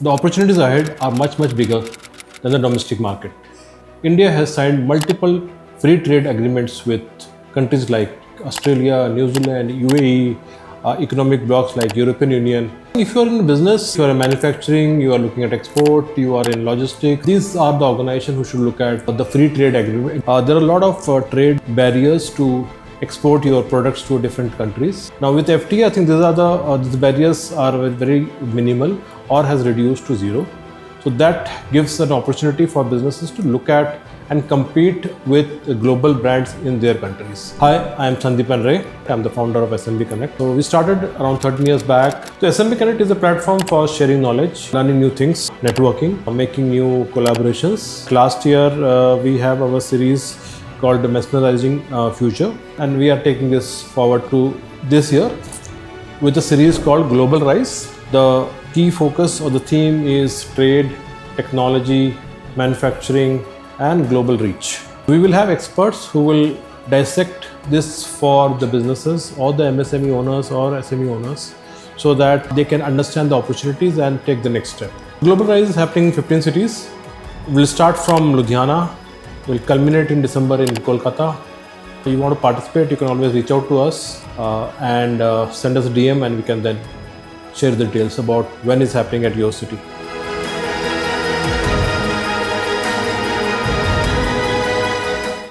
The opportunities ahead are much bigger than the domestic market. India has signed multiple free trade agreements with countries like Australia, New Zealand, UAE, economic blocs like European Union. If you are in business, you are in manufacturing, you are looking at export, you are in logistics, these are the organizations who should look at the free trade agreement. There are a lot of trade barriers to export your products to different countries. Now with FTA, I think these are the barriers are very minimal or has reduced to zero. So that gives an opportunity for businesses to look at and compete with global brands in their countries. Hi, I am Sandeepan Ray. I am the founder of SMBConnect. So we started around 13 years back. So SMBConnect is a platform for sharing knowledge, learning new things, networking, making new collaborations. Last year, we have our series called Mesmerizing Future, and we are taking this forward to this year with a series called Global Rise. The key focus or the theme is trade, technology, manufacturing, and global reach. We will have experts who will dissect this for the businesses or the MSME owners or SME owners so that they can understand the opportunities and take the next step. Global Rise is happening in 15 cities. We'll start from Ludhiana. We'll culminate in December in Kolkata. If you want to participate, you can always reach out to us and send us a DM, and we can then share the details about when it's happening at your city.